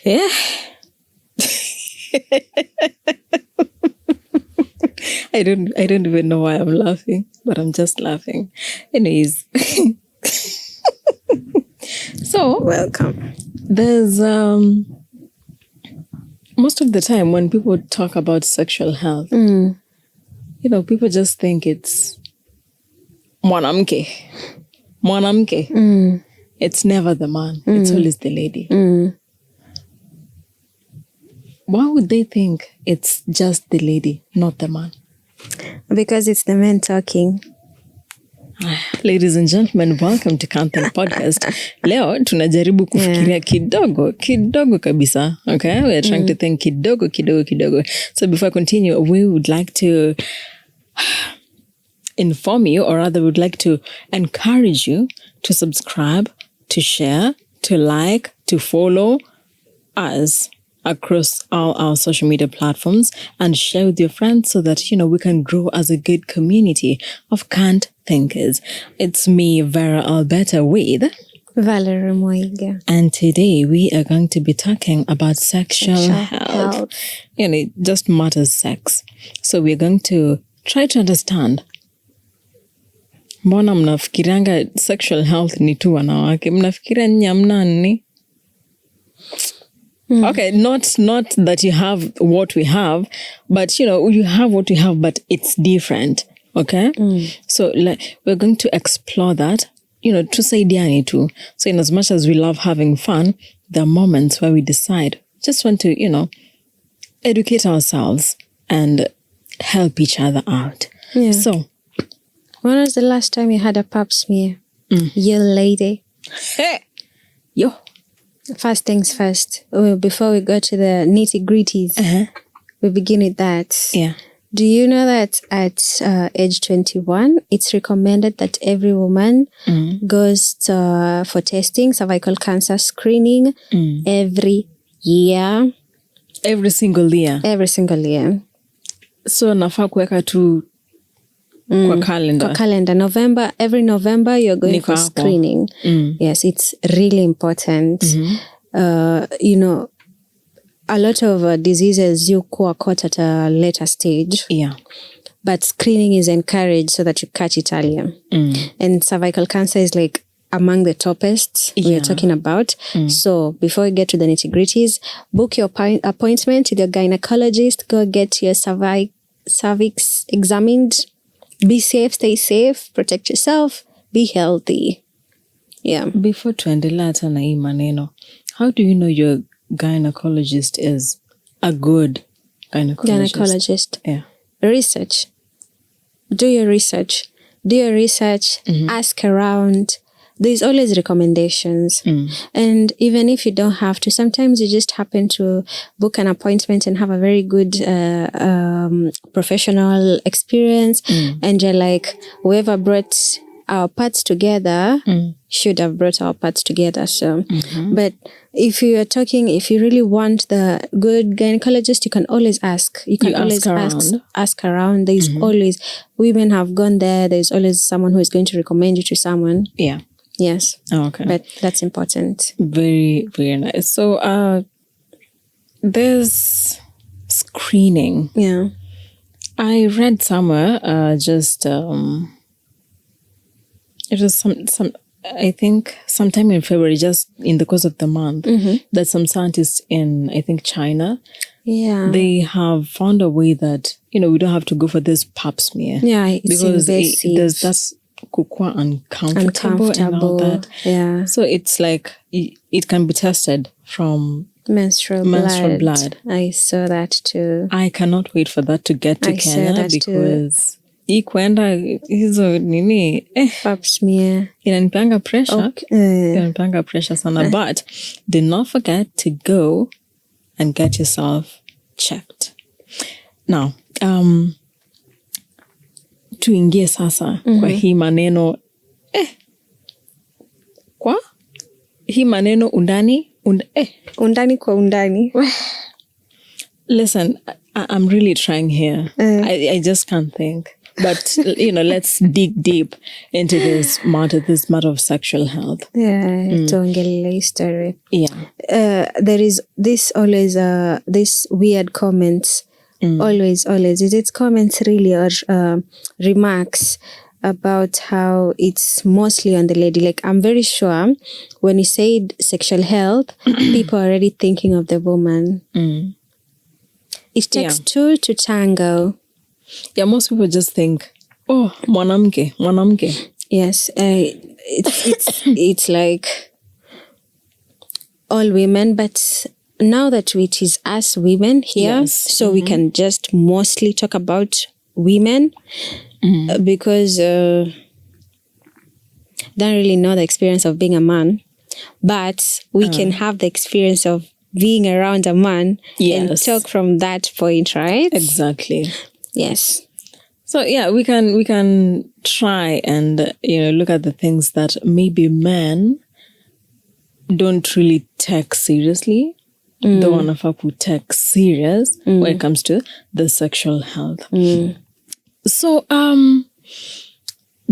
Yeah. I don't even know why I'm laughing, but I'm just laughing. Anyways. So Welcome. there's most of the time when people talk about sexual health, people just think it's mwanamke. It's never the man. It's always the lady. Why would they think it's just the lady, not the man? Because it's the men talking. Ladies and gentlemen, welcome to Content Podcast. Leo tunajaribu kufikiria kidogo kabisa. Okay, we are trying to think kidogo. So before I continue, we would like to inform you, or rather, we would like to encourage you to subscribe, to share, to like, to follow us across all our social media platforms and share with your friends so that, we can grow as a good community of cant thinkers. It's me, Vera, Alberta, with Valery, Mwaiga. And today we are going to be talking about sexual health. It just matters sex. So we're going to try to understand. Mbona mnafikiranga sexual health ni tu wanawake? Mnafikiria nyamna ni? Okay, not that you have what we have, but you have what we have, but it's different. Okay? So we're going to explore that, tusaidiane too. So in as much as we love having fun, there are moments where we decide, just want to, educate ourselves and help each other out. Yeah. So, when was the last time you had a pap smear? You lady. Hey! Yo! First things first. Before we go to the nitty-gritties, we begin with that. Yeah. Do you know that at age 21, it's recommended that every woman goes for testing, cervical cancer screening, every year? Every single year? Every single year. So, nafaa kuweka tu kwa calendar? Kwa calendar. Every November, you're going for screening. Yes, it's really important. A lot of diseases you are caught at a later stage. Yeah. But screening is encouraged so that you catch it earlier. And cervical cancer is like among the toppest we're talking about. So before we get to the nitty-gritties, book your appointment with your gynecologist. Go get your cervix examined. Be safe, stay safe, protect yourself, be healthy. Yeah. Before tuendelea hata na hii maneno, how do you know your gynecologist is a good gynecologist? Yeah. Research. Do your research. Ask around. There's always recommendations. And even if you don't have to, sometimes you just happen to book an appointment and have a very good professional experience. And you're like, whoever brought our parts together should have brought our parts together. So, but if you really want the good gynecologist, you can always ask. You can always ask around. There's always, women have gone there. There's always someone who is going to recommend you to someone. Yeah. Yes. Oh, okay. But that's important. Very, very nice. So, there's screening. Yeah. I read somewhere, it was some I think sometime in February, just in the course of the month, that some scientists in, I think, China, they have found a way that, we don't have to go for this pap smear. Yeah, it's because invasive. That's kukua uncomfortable and all that. Yeah. So it's like, it can be tested from menstrual blood. I saw that too. I cannot wait for that to get to Kenya because ikwenda hizo nini pap smear inanipanga pressure. Inanipanga pressure sana. But do not forget to go and get yourself checked. Now, tuingie sasa kwa hii maneno kwa hii maneno undani kwa undani. Listen, I'm really trying here. I just can't think. But, let's dig deep into this matter of sexual health. Tuongelele history. There is this always, this weird comments, always. Is it comments really or remarks about how it's mostly on the lady? Like, I'm very sure when you said sexual health, people are already thinking of the woman. It takes two to tango. Yeah, most people just think, oh, mwanamke. Yes, it's like all women, but now that it is us women here, so we can just mostly talk about women because don't really know the experience of being a man, but we can have the experience of being around a man and talk from that point, right? Exactly. Yes. So we can try and look at the things that maybe men don't really take seriously. The one of us who take serious when it comes to the sexual health. So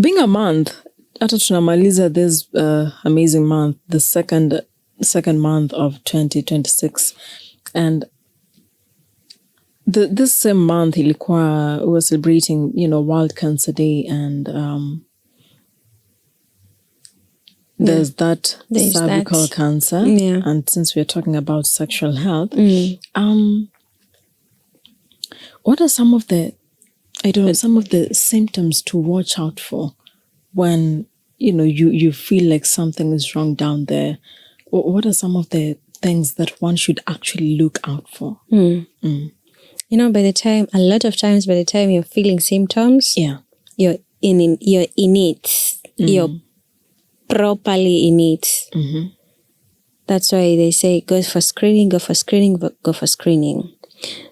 being a month, hata tunamaliza this amazing month, the second month of 2026, and this same month we were celebrating World Cancer Day, and there's cervical cancer, and since we're talking about sexual health, what are some of the symptoms to watch out for when you feel like something is wrong down there? What are some of the things that one should actually look out for? A lot of times by the time you're feeling symptoms, you're in it. You're properly in it. That's why they say go for screening.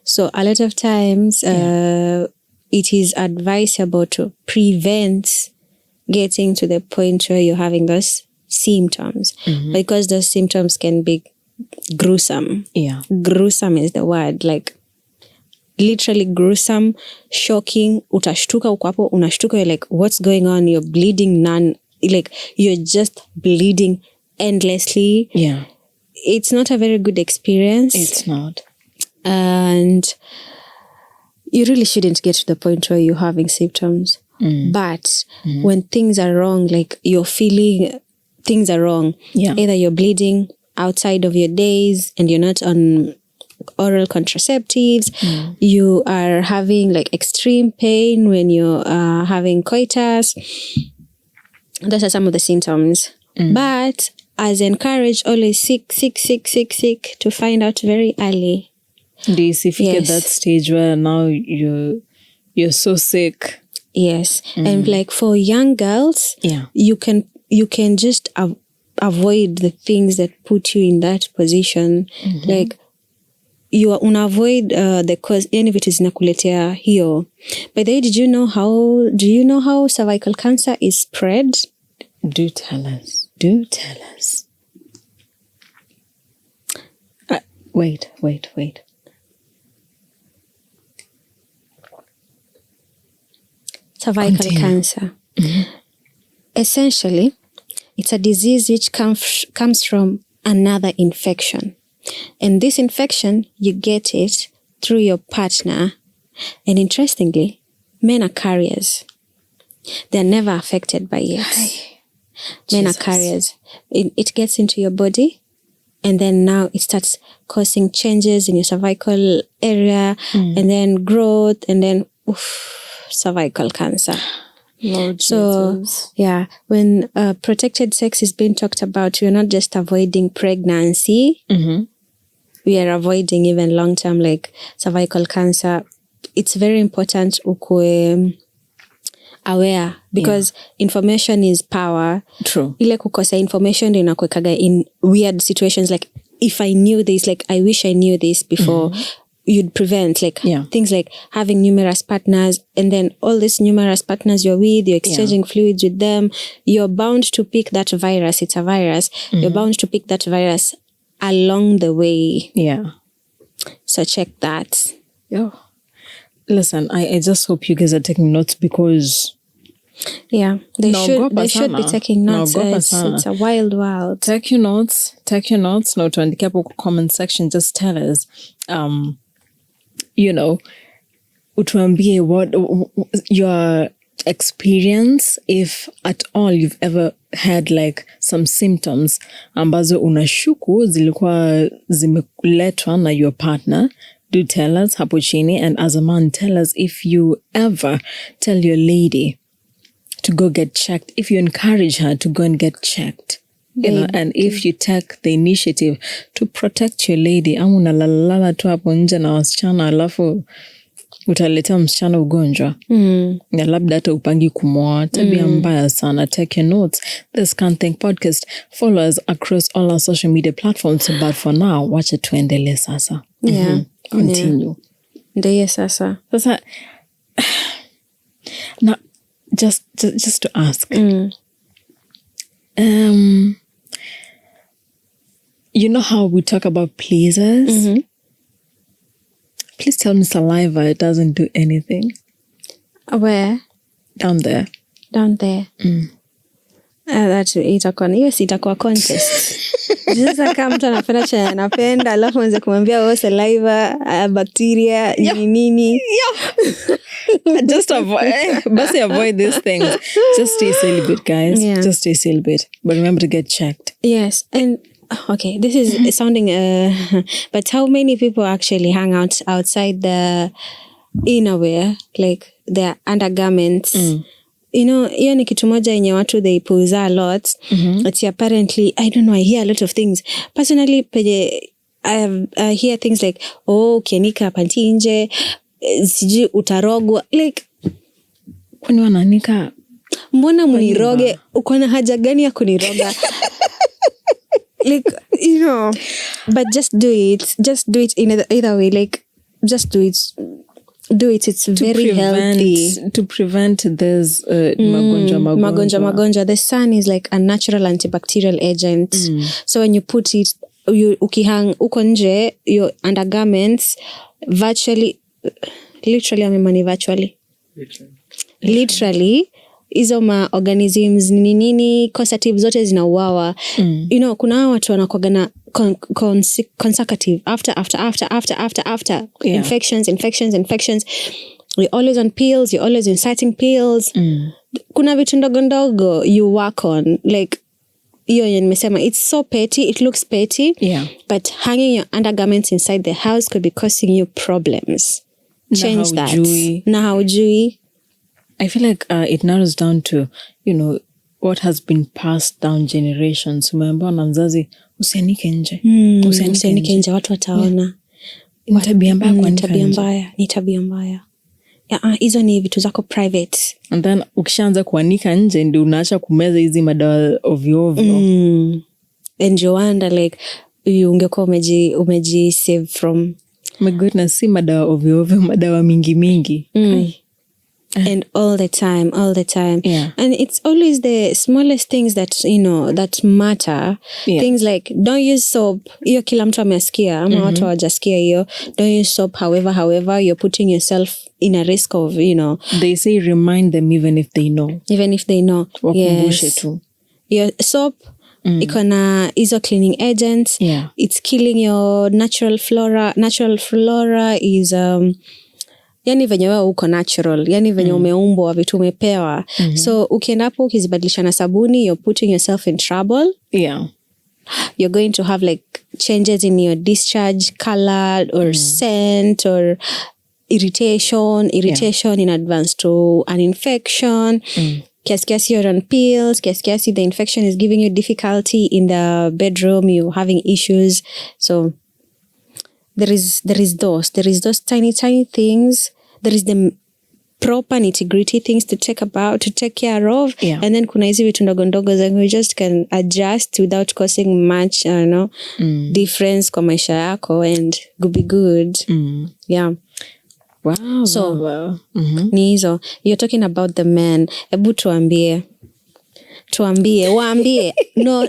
So a lot of times it is advisable to prevent getting to the point where you're having those symptoms, because those symptoms can be gruesome. Gruesome is the word, like literally gruesome, shocking. Utashtuka uko hapo, unashtuka, you're like, what's going on? You're bleeding you're just bleeding endlessly. It's not a very good experience. It's not. And you really shouldn't get to the point where you're having symptoms. But when things are wrong, like you're feeling things are wrong, either you're bleeding outside of your days and you're not on oral contraceptives, you are having like extreme pain when you're having coitus. Those are some of the symptoms. But as encouraged, always seek to find out very early. Do you see if you get that stage where now you're so sick? Yes. And like for young girls, you can just avoid the things that put you in that position. Like you unavoid the cause, any of it is inakuletea hiyo. By the way, do you know how cervical cancer is spread? Do tell us. Wait. Cervical cancer. Essentially, it's a disease which comes from another infection. And this infection, you get it through your partner. And interestingly, men are carriers. They're never affected by it. Men are carriers. It gets into your body, and then now it starts causing changes in your cervical area, and then growth, and then cervical cancer. Lord so Jesus. When protected sex is being talked about, we're not just avoiding pregnancy. We are avoiding even long-term like cervical cancer. It's very important ukue aware, because information is power. True. Ile kukosa information inakwekaga in weird situations. Like if I knew this, like I wish I knew this before. You'd prevent like things like having numerous partners, and then all these numerous partners you're with, you're exchanging fluids with them. You're bound to pick that virus. It's a virus. You're bound to pick that virus along the way. So check that. listen, I just hope you guys are taking notes because they should be taking notes. It's a wild world. Take your notes. No, tuandike hapo comment section. Just tell us, utuambie what your experience, if at all you've ever had like some symptoms ambazo unashuku zilikuwa zimeletwa na your partner. Do tell us hapo chini, and as a man, tell us if you ever tell your lady to go get checked, if you encourage her to go and get checked, and if you take the initiative to protect your lady. Ama unalalala tu hapo nje na wasichana alafu utaletea msichana ugonjwa. Na labda hata upangi kumoa. Tabia mbaya sana. Take your notes. This Can't Think podcast. Follow us across all our social media platforms. But for now, wacha tuendelee sasa. Continue. Ndiye sasa. Sasa, now, just to ask. You know how we talk about pleasers? Please tell me saliva, it doesn't do anything. Where? Down there. That itakuwa contest. Sasa kama mtu anapenda chenye anapenda alafu anze kumwambia saliva, bacteria, nini. Just avoid these things. Just stay celibate, guys. Just stay celibate. But remember to get checked. Yes. And okay, this is sounding but how many people actually hang out outside the innerwear, like their undergarments? Hiyo ni kitu moja yenye watu they puuza a lot. It's apparently, I don't know, I hear a lot of things. Personally, I hear things like, ukianika panti nje, siji utarogwa. Like, kwani wananika? Mbona muniroge? Uko na haja gani ya kuniroga? Like, but just do it. Just do it in either way. Like, just do it. It's very healthy. To prevent this magonjwa. The sun is like a natural antibacterial agent. So when you put it, ukihang uko nje, your undergarments literally hizo ma organisms nini causative zote zinauawa. Kuna watu wanakuwa na consecutive after infections. You're always on pills, you're always inciting pills. Kuna vitu ndogo you work on, like hiyo nimesema, it's so petty, it looks petty, but hanging your undergarments inside the house could be causing you problems. Change that. Na haujui. I feel like it narrows down to, what has been passed down generations. Umeambiwa na mzazi, usianike nje. Usianike nje, watu wataona. Ni tabia mbaya kuanika nje. Ni tabia mbaya. Hizo ni vitu zako private. And then ukishaanza kuanika nje ndio unaacha kumeza hizi madawa ovyo. And you wonder like ungekuwa umeji save from. My goodness, si madawa ovyo, madawa mingi. And all the time. Yeah. And it's always the smallest things that, that matter. Yeah. Things like, don't use soap. Hiyo kila mtu amesikia, ama watu hawajasikia hiyo. Don't use soap, however, you're putting yourself in a risk of, They say remind them even if they know. Wakumbushe tu. Your soap, iko na hizo cleaning agents. Yeah. It's killing your natural flora. Natural flora is... yani venye wewe uko natural, yani venye umeumbwa, vitu umepewa. So ukienda hapo ukizibadilisha na sabuni, you're putting yourself in trouble. Yeah. You're going to have like changes in your discharge color or scent or irritation in advance to an infection. Kiasi you're on pills, kiasi the infection is giving you difficulty in the bedroom, you're having issues. So there is those tiny things. There is the proper nitty-gritty things to take care of. Yeah. And then kuna hizi vitu ndogo that we just can adjust without causing much difference kwa maisha yako, and be good. Yeah. Wow. So wow. Ni hizo. You're talking about the men. Ebu tuambie. No,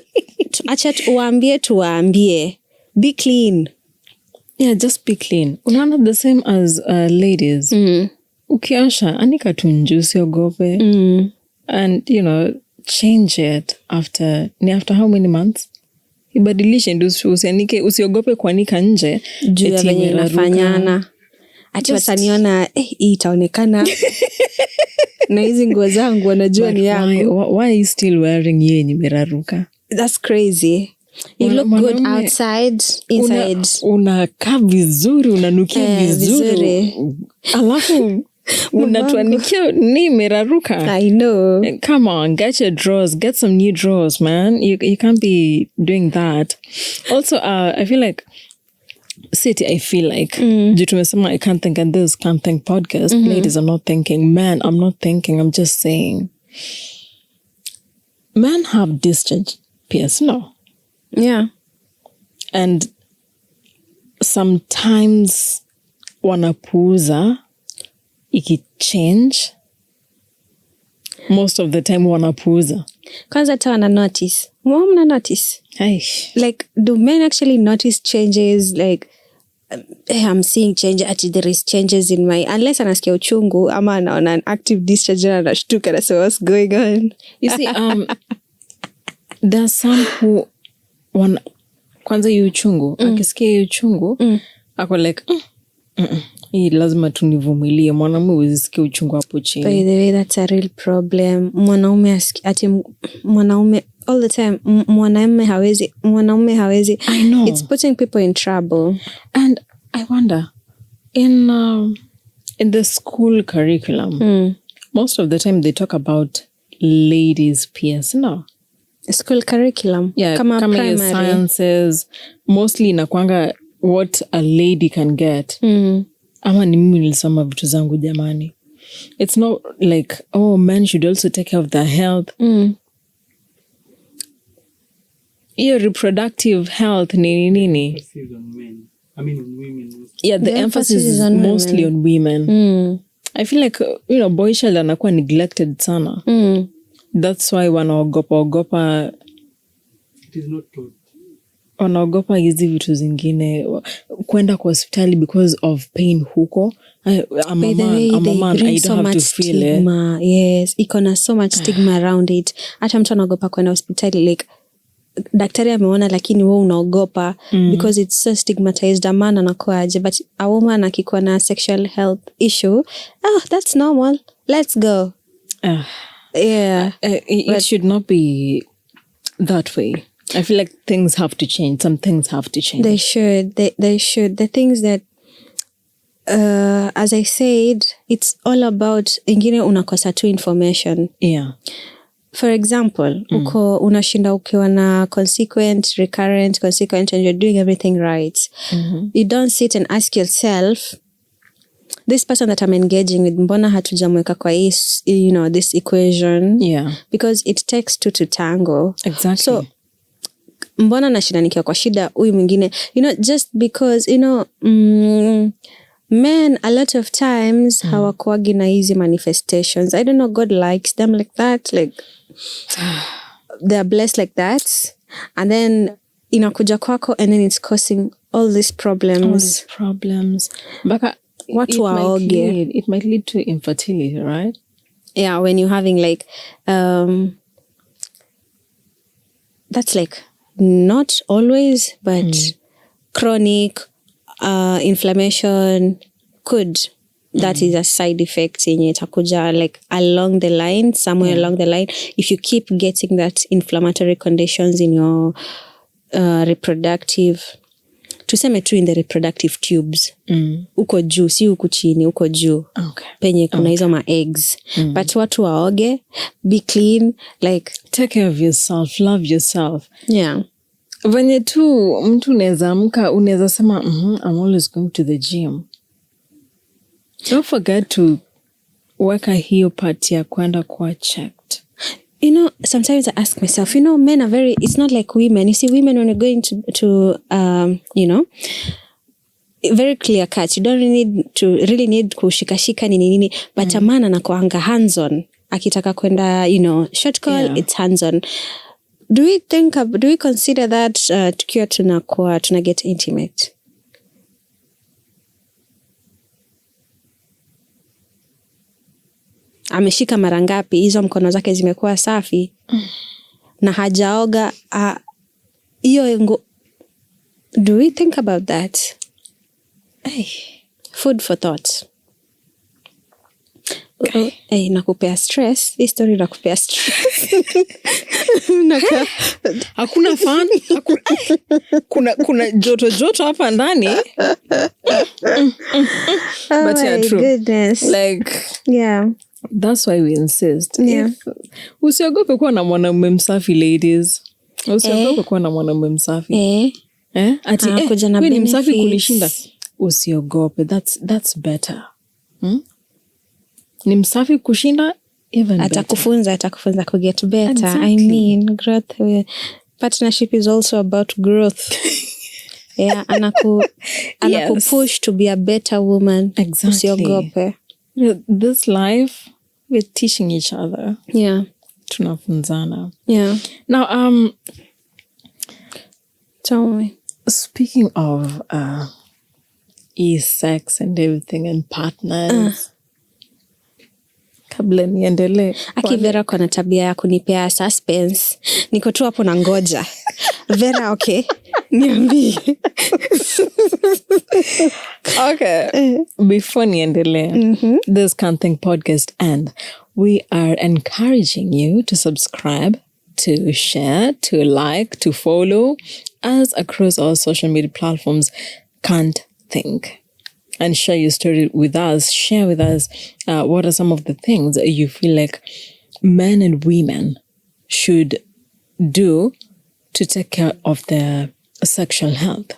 acha tuambie. Be clean. Yeah, just be clean. Unaona the same as ladies. Ukiosha, anika tunju usiogope. And, you know, change it after how many months? Ibadilishe ndio usianike, usiogope kuanika nje. Juu ya venye inafanyana. Ati wataniona, hii itaonekana. Na hizi nguo zangu wanajua ni yangu. Why are you still wearing hiyo yenye imeraruka? That's crazy. You look good outside, inside. Unakaa vizuri, unanukia vizuri. Alafu unatuanikia ni imeraruka. I know. Come on, get your drawers, get some new drawers, man. You can't be doing that. Also, I feel like tumesema I can't think, and this can't think podcast. Ladies are not thinking. Man, I'm not thinking. I'm just saying. Men have discharge periods, no? Yeah. And sometimes wanapuuza ikichange. Most of the time wanapuuza. Kwanza hata wana notice. Mna notice? Like, do men actually notice changes? Like, I'm seeing change, actually there is changes in my, unless anasikia uchungu ama anaona an active discharge na anashtuka na so what's going on. You see, there's some who kwanza yu uchungu, akisikia yu uchungu, ako like, hii lazima tunivumilie, mwanamume uzisikia uchungu hapo chini. By the way, that's a real problem. Mwanaume all the time, mwanaume hawezi. I know. It's putting people in trouble. And I wonder, in the school curriculum, most of the time they talk about ladies' peers, no? School curriculum? Yeah, kama primary. Sciences, mostly inakuanga what a lady can get. Ama ni mimi nilisoma vitu zangu jamani. It's not like, oh, men should also take care of their health. Your reproductive health nini. I mean on women. Yeah, the emphasis is mostly on women. I feel like, you know, boy child anakuwa neglected sana. That's why wanaogopa. It is not taught. Wanaogopa hizi vitu zingine, kwenda kwa hospitali because of pain huko. I'm a man, I don't have to feel stigma. Yes, ikona so much stigma around it. Hata mtu anaogopa kwenda hospitali, like daktari ameona lakini wewe unaogopa because it's so stigmatized. A man anakuaje, but a woman akikuwa na sexual health issue, that's normal, let's go. Yeah. It should not be that way. I feel like things have to change. Some things have to change. They should. They should. The things that, as I said, it's all about ingine unakosa tu information. Yeah. For example, uko unashinda ukiwa na consequent, recurrent, consequent, and you're doing everything right. You don't sit and ask yourself, this person that I'm engaging with, mbona hatujamweka kwa you know, this equation? Yeah. Because it takes two to tango. Exactly. So, mbona nashinda nikiwa kwa shida huyu mwingine, you know, just because, you know, men a lot of times hawakuagi na hizi manifestations. I don't know, God likes them like that, like they're blessed like that, and then inakuja kwako and then it's causing all these problems. Baka, watu waoge. It might lead to infertility, right? Yeah, when you're having like that's like not always, but chronic inflammation could. That is a side effect yenye itakuja like along the line, somewhere along the line. If you keep getting that inflammatory conditions in your reproductive, tuseme tu in the reproductive tubes, uko juu, si uko chini, uko juu. Okay. Penye kuna hizo ma eggs. But watu waoge, be clean, like take care of yourself, love yourself. Yeah. Venye tu mtu unaweza amka, unaweza sema I'm always going to the gym. Don't forget to weka hiyo part ya kwenda kuwa checked. You know, sometimes I ask myself, you know, men are very, it's not like women. You see, women when you're going to you know, very clear cut. You don't really need kushikashika nini, but a man anakuanga hands-on. Akitaka kwenda, you know, short call, it's hands-on. Do we consider that tukiwa tuna get intimate? ameshika mara ngapi, hizo mkono zake zimekuwa safi na hajaoga. Hiyo do we think about that? Food for thought. Okay. Nakupea stress. Hii story nakupea stress. Hakuna fun. Kuna joto hapa ndani. But yeah, true. Goodness. Like, yeah. That's why we insist. Yeah. Usiogope kuwa na mwanamume msafi, ladies. Usiogope kuwa na mwanamume msafi. Ati wewe ni msafi kunishinda. Usiogope. That's better. Ni msafi kushinda, even better. Atakufunza ku get better. Exactly. I mean, growth. Partnership is also about growth. Yeah, anaku push to be a better woman. Exactly. Usiogope. This life, we're teaching each other. Yeah. Tunafunzana. Yeah. Now, tell me. Speaking of sex and everything and partners. Kabla niendelee. Vera kuna tabia ya kunipea suspense. Niko tu hapo na ngoja. Vera, okay. Niambie. Okay. Before niendelee, this Can't Think podcast, and we are encouraging you to subscribe, to share, to like, to follow us across our social media platforms. Can't Think. And share your story with us. Share with us what are some of the things that you feel like men and women should do to take care of their sexual health.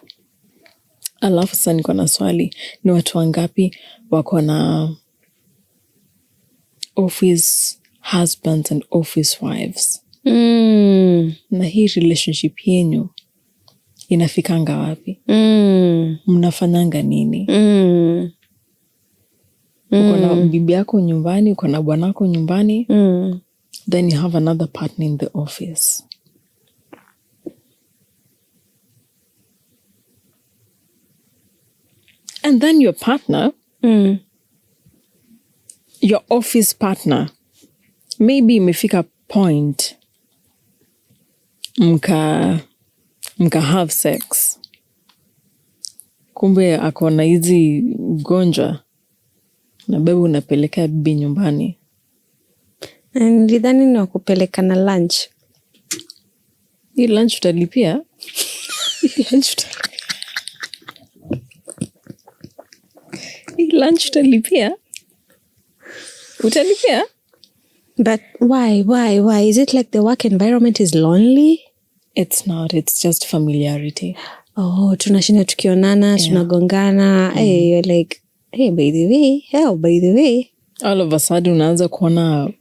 Alafu sasa niko na swali, ni watu wangapi wako na office husbands and office wives? Na hii relationship yenyu inafikanga wapi? Mnafanyanga nini? Uko na bibi yako nyumbani, uko na bwanako nyumbani, then you have another partner in the office. And then your partner, your office partner, maybe imefika point mka have sex, kumbe ako na hizi gonjwa na bebe unapeleka bibi nyumbani. Nilidhani ni wakupeleka na lunch. Hii lunch utalipia? Hii lunch utalipia? Utalipia? But why? Is it like the work environment is lonely? It's not. It's just familiarity. Oh, tunashinda tukionana, tunagongana. Hey, you're like, hey, by the way. All of a sudden unaanza kuona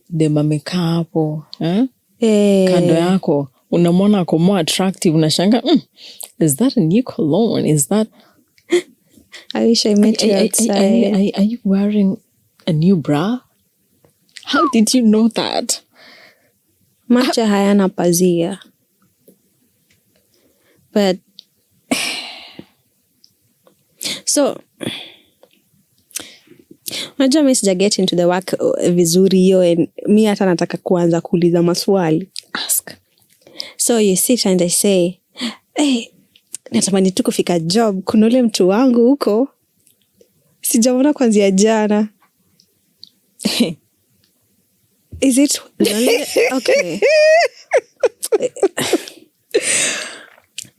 dem amekaa hapo. Kando yako. Unamwona ako more attractive. Unashanga, is that a new cologne? Is that... I wish I met you outside. Are you wearing a new bra? How did you know that? Macho hayana pazia. But so unajua mimi sija get into the work vizuri hiyo, and mimi hata nataka kuanza kuuliza maswali. Ask. So you sit and I say, hey, natamani tu kufika job, kuna ule mtu wangu huko sijaona kuanzia jana. Is it lonely? Okay.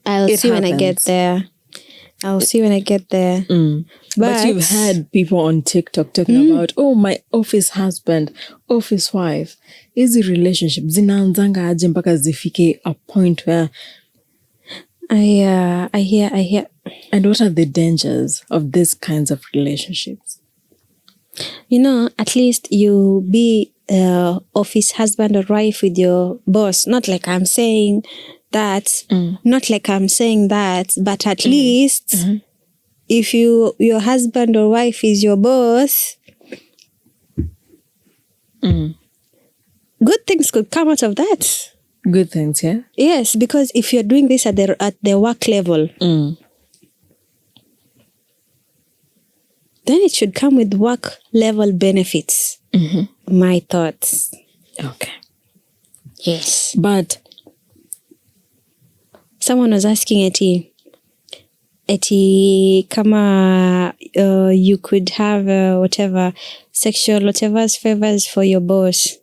I'll see when I get there. But you've had people on TikTok talking about, my office husband, office wife. Hizi relationship zinaanzanga aje mpaka zifike a point where I hear. And what are the dangers of these kinds of relationships? You know, at least you be office husband or wife with your boss. Not like I'm saying that. But at least if your husband or wife is your boss, good things could come out of that. Good things, yeah? Yes, because if you're doing this at the work level, then it should come with work level benefits. My thoughts. Okay. Yes. But someone was asking eti kama you could have whatever favors for your boss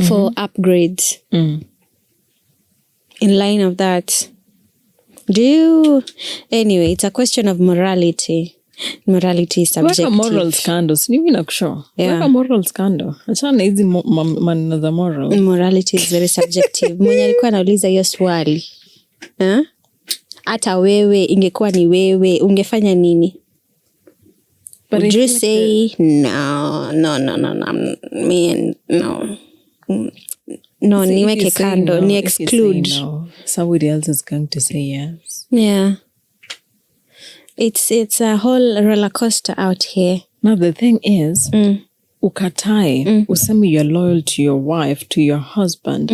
for upgrades. In line of that, anyway, it's a question of morality. Morality is subjective. Weka moral scandals. Ni mimi nakushow. Weka moral scandal. Achana hizi maneno za moral. Morality is very subjective. Mwenye alikuwa anauliza hiyo swali. Hata wewe, ingekuwa ni wewe, ungefanya nini? But would you say, no, niweke kando, ni exclude. No, somebody else is going to say yes. Yeah. It's a whole roller coaster out here. Now the thing is, ukatae, useme you're loyal to your wife, to your husband.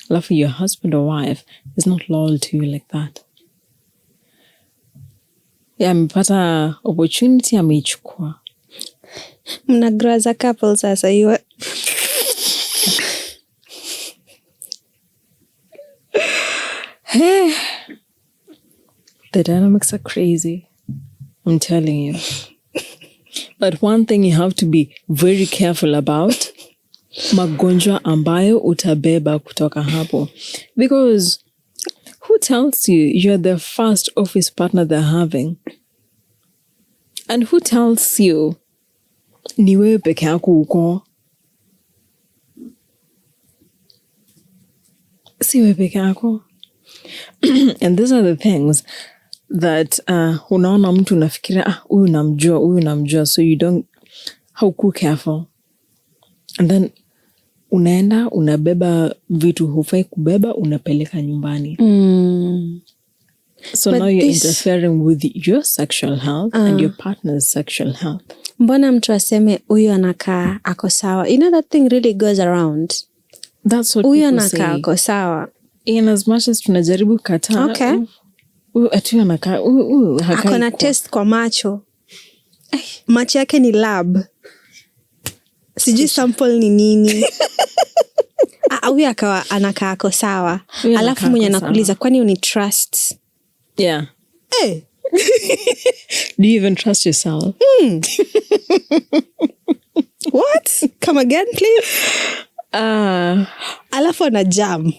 Alafu your husband or wife is not loyal to you like that. Yeah, amepata opportunity, ameichukua. Mna grow as a couple sasa, you are... The dynamics are crazy. I'm telling you. But one thing you have to be very careful about, magonjwa ambayo utabeba kutoka hapo. Because who tells you you're the first office partner they're having? And who tells you ni wewe peke yako uko? Si wewe peke yako. And these are the things that unaona mtu unafikiria huyu namjua, so you don't, hauku careful. And then unaenda unabeba vitu hufai kubeba, unapeleka nyumbani. So but now you're interfering with your sexual health and your partner's sexual health. Mbona mtu aseme huyu anakaa ako sawa? You know that thing really goes around. That's what huyu people say. Huyu anakaa ako sawa. In as much as tunajaribu kataa. Okay. Atu anakaa hakai. Akona test kwa macho. Macho yake ni lab. Sijui sample ni nini. Huyu akawa anakaa ako sawa. Alafu mwenye anakuuliza kwani uni trust? Yeah. Hey. Do you even trust yourself? What? Come again, please? Alafu ana jam.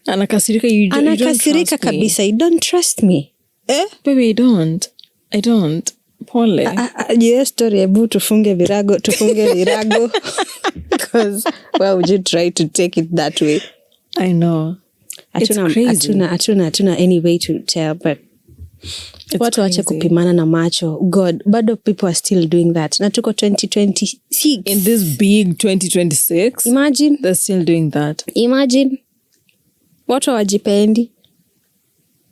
Anakasirika, you don't trust me. Kabisa, you don't trust me. Baby, I don't. Pole. Yes, story ebu tufunge virago. Because why would you try to take it that way? I know. It's crazy. Atuna any way to tell, but watu wache kupimana na macho. God, bado people are still doing that. Na tuko 2026. In this big 2026. Imagine. They're still doing that. Imagine. Watu wajipendi.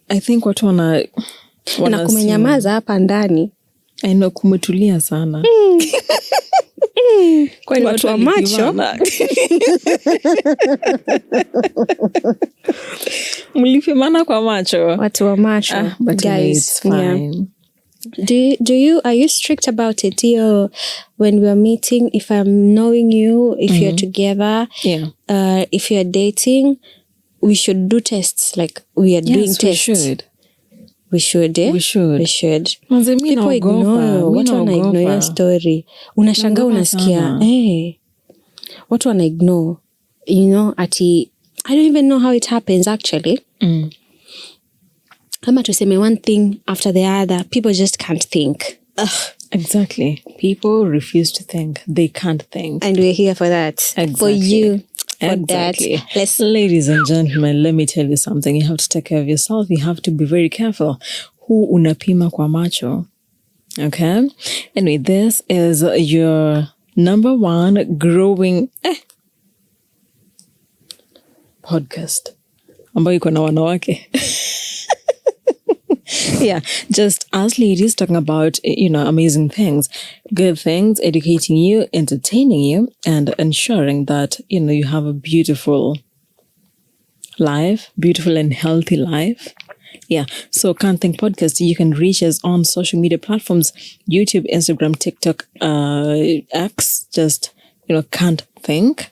I think watu wana na kumenyamaza hapa ndani. I know, kumetulia sana. Kwani watu wa macho? Mlipimana kwa macho. Watu wa macho. But guys, it's fine. Yeah. Are you strict about it? When we're meeting, if I'm knowing you, if you're together, if you're dating, we should do tests like we are doing tests. We should. We should. People ignore. Watu wana ignore your story. Unashanga unasikia. Watu wana ignore. You know, I don't even know how it happens actually. Kama tuseme one thing after the other, people just can't think. Exactly. People refuse to think. They can't think. And we're here for that. Exactly. For you. For exactly. that. Ladies and gentlemen, let me tell you something. You have to take care of yourself. You have to be very careful. Who unapima kwa macho. Okay? Anyway, this is your number one growing podcast. Ambayo iko na wanawake. Yeah, just as ladies talking about, amazing things, good things, educating you, entertaining you, and ensuring that, you have a beautiful life, beautiful and healthy life. Yeah. So Can't Think Podcast, you can reach us on social media platforms, YouTube, Instagram, TikTok, X, just, Can't Think.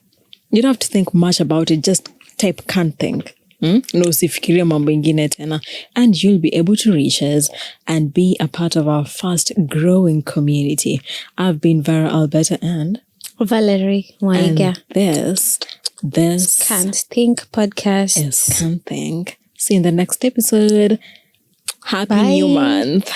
You don't have to think much about it. Just type Can't Think. No, usifikirie mambo ingine tena. And you'll be able to reach us and be a part of our fast growing community. I've been Vera, Alberta, and Valery, Mwaiga. And this Can't Think Podcast. is Can't Think. See you in the next episode. Happy New Month.